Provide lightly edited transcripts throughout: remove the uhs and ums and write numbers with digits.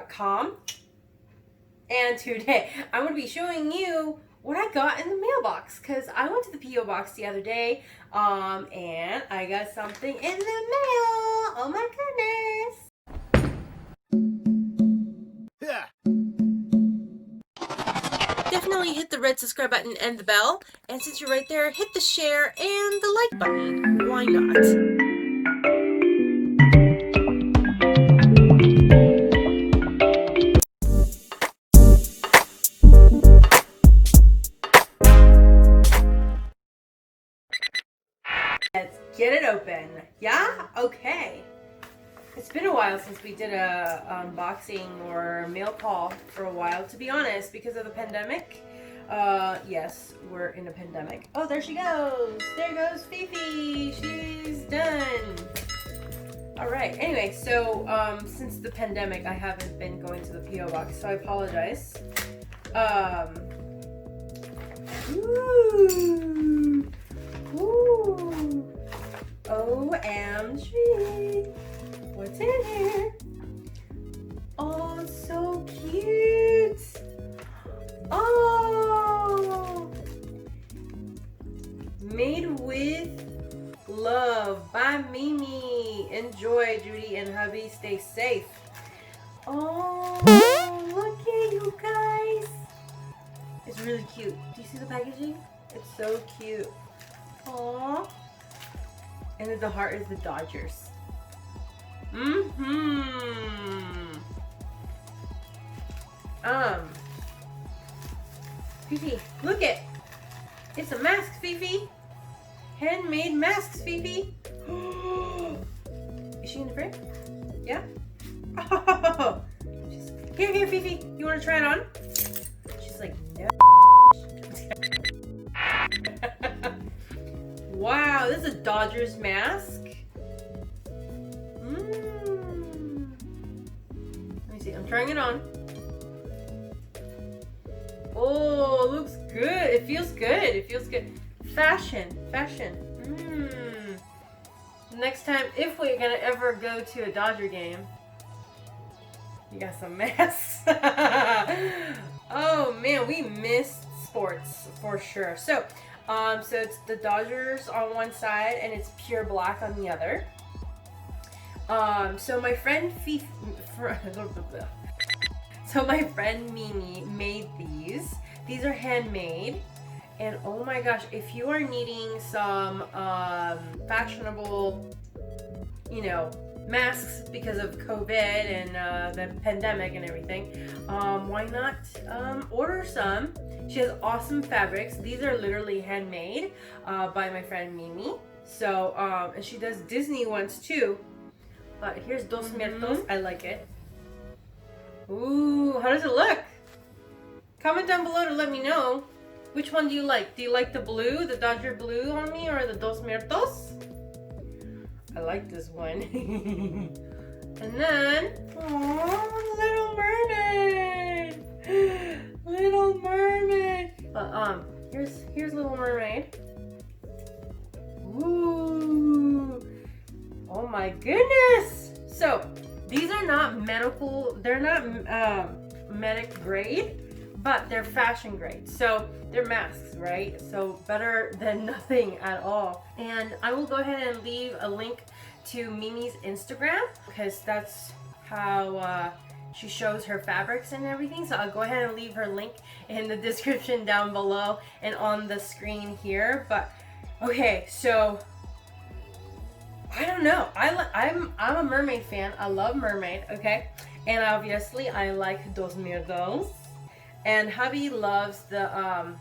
Cana'sWorld.com. And today I'm going to be showing you what I got in the mailbox, because I went to the P.O. box the other day and I got something in the mail. Oh my goodness. Yeah. Definitely hit the red subscribe button and the bell, and since you're right there, hit the share and the like button. Why not? Let's get it open. Yeah? Okay. It's been a while since we did a unboxing or mail call for a while, to be honest, because of the pandemic. Yes, we're in a pandemic. Oh, there she goes. There goes Fifi. She's done. All right. Anyway, so since the pandemic, I haven't been going to the P.O. box, so I apologize. Ooh. Ooh. OMG. What's in here? Oh, so cute. Oh. Made with love by Mimi. Enjoy, Judy and hubby. Stay safe. Oh, look at you guys. It's really cute. Do you see the packaging? It's so cute. Aww. And then the heart is the Dodgers. Fifi, look it. It's a mask, Fifi. Handmade masks, Fifi. Is she in the frame? Yeah? Oh. Here, Fifi. You want to try it on? She's like, no. Wow, this is a Dodgers mask. Let me see. I'm trying it on. Oh, it looks good. It feels good. It feels good. Fashion. Next time, if we're gonna ever go to a Dodger game, you got some masks. Oh man, we missed sports for sure. So it's the Dodgers on one side and it's pure black on the other. So my friend Mimi made these. These are handmade. And oh my gosh, if you are needing some fashionable, masks because of COVID and the pandemic and everything, why not order some? She has awesome fabrics. These are literally handmade by my friend Mimi. So, and she does Disney ones too. But here's Dos Muertos. I like it. Ooh, how does it look? Comment down below to let me know. Which one do you like? Do you like the blue, the Dodger blue on me, or the Dos Muertos? I like this one. And then, oh, Little Mermaid. Little Mermaid. But here's Little Mermaid. Ooh. Oh my goodness. So these are not they're not medic grade, but they're fashion grade. So they're masks, right? So better than nothing at all. And I will go ahead and leave a link to Mimi's Instagram, because that's how she shows her fabrics and everything. So I'll go ahead and leave her link in the description down below and on the screen here. But okay, so I don't know. I'm a Mermaid fan. I love Mermaid, okay? And obviously I like Dos Muertos. And hubby loves the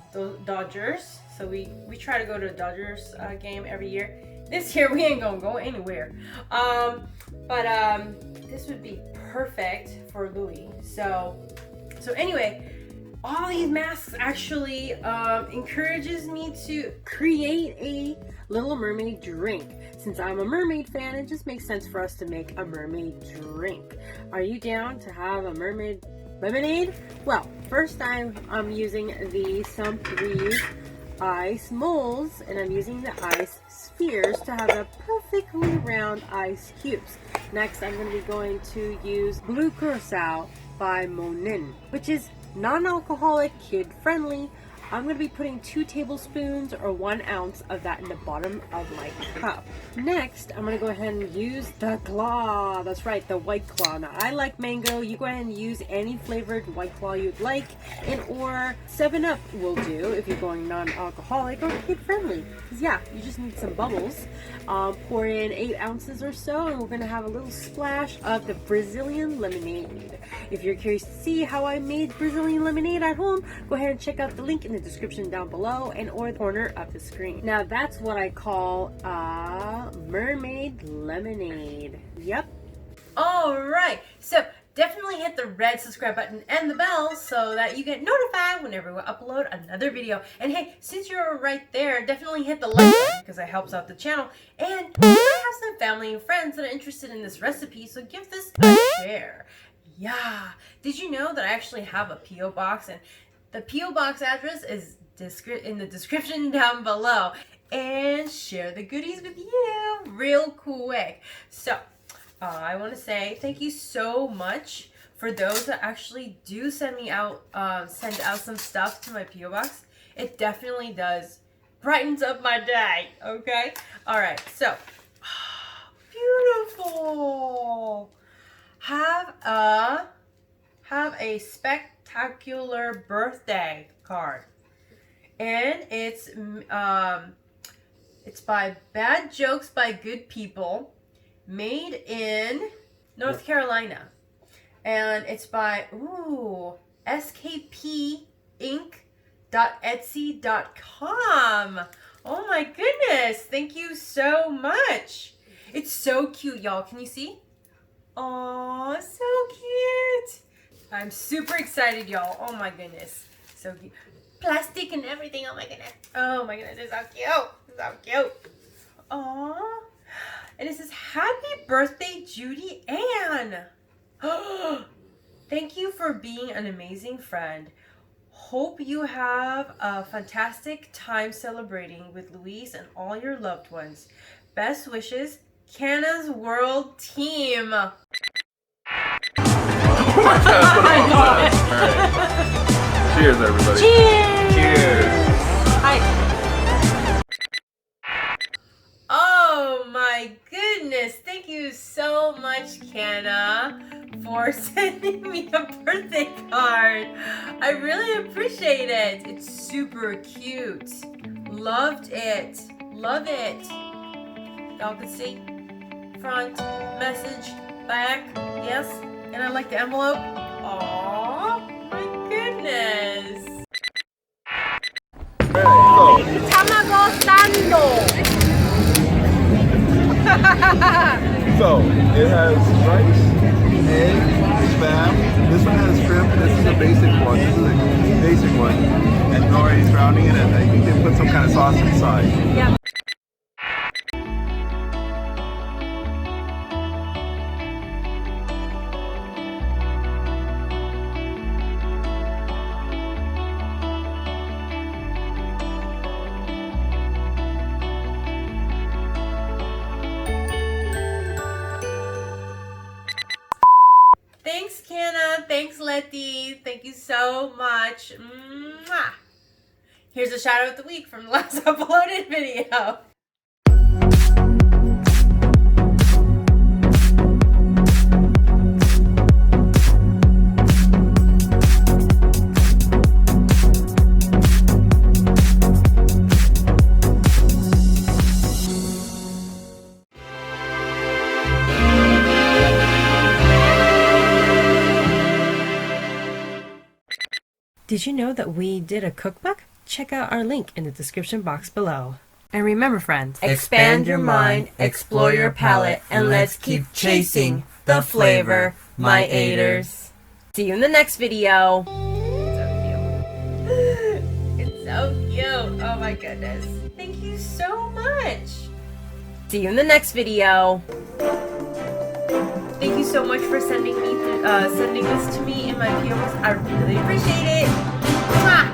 Dodgers. So we try to go to a Dodgers game every year. This year we ain't gonna go anywhere. But this would be perfect for Louis. So anyway, all these masks actually encourages me to create a Little Mermaid drink. Since I'm a Mermaid fan, it just makes sense for us to make a mermaid drink. Are you down to have a mermaid lemonade? Well, first I'm using the Simply ice molds, and I'm using the ice spheres to have a perfectly round ice cubes. Next, I'm going to be going to use blue Curacao by Monin, which is non-alcoholic, kid-friendly. I'm going to be putting 2 tablespoons or 1 ounce of that in the bottom of my cup. Next, I'm going to go ahead and use the claw. That's right, the White Claw. Now, I like mango. You go ahead and use any flavored White Claw you'd like, and or 7-Up will do if you're going non-alcoholic or kid-friendly. Because yeah, you just need some bubbles. Pour in 8 ounces or so, and we're going to have a little splash of the Brazilian lemonade. If you're curious to see how I made Brazilian lemonade at home, go ahead and check out the link in the description down below and or the corner of the screen. Now that's what I call a mermaid lemonade. Yep. All right, so definitely hit the red subscribe button and the bell so that you get notified whenever we upload another video. And hey, since you're right there, definitely hit the like button because that helps out the channel. And you might have some family and friends that are interested in this recipe, so give this a share. Yeah, did you know that I actually have a P.O. box, and the P.O. box address is in the description down below. And share the goodies with you real quick. So, I want to say thank you so much for those that actually do send out some stuff to my P.O. box. It definitely does brightens up my day, okay? All right, so, beautiful. Have a spectacular birthday card, and it's by Bad Jokes by Good People, made in North Carolina, and it's by skpinc.etsy.com. Oh my goodness, thank you so much. It's so cute, y'all. Can you see? Oh, so cute. I'm super excited, y'all. Oh my goodness. So cute. Plastic and everything. Oh my goodness. Oh my goodness. It's so cute. It's so cute. Aww. And it says, Happy birthday, Judy Ann. Thank you for being an amazing friend. Hope you have a fantastic time celebrating with Louise and all your loved ones. Best wishes, Cana'sWorld team. Oh my God. All right. Cheers, everybody. Cheers. Cheers. Hi. Oh my goodness. Thank you so much, Cana, for sending me a birthday card. I really appreciate it. It's super cute. Loved it. Love it. Y'all can see. Front, message, back, yes. And I like the envelope. Aww, my goodness. Tamago sando. So, it has rice, egg, spam. This one has shrimp, and this is a basic one. This is a basic one. And Nori's drowning in it. I think they put some kind of sauce inside. Yeah. Thanks, Cana. Thanks, Letty. Thank you so much. Mwah. Here's a shout out of the week from the last uploaded video. Did you know that we did a cookbook? Check out our link in the description box below. And remember, friends, expand your mind, explore your palate, and let's keep chasing the flavor, my aiders. See you in the next video. It's so cute. Oh my goodness. Thank you so much. See you in the next video. Thank you so much for sending this to me in my P.O. box. I really appreciate it. Mwah!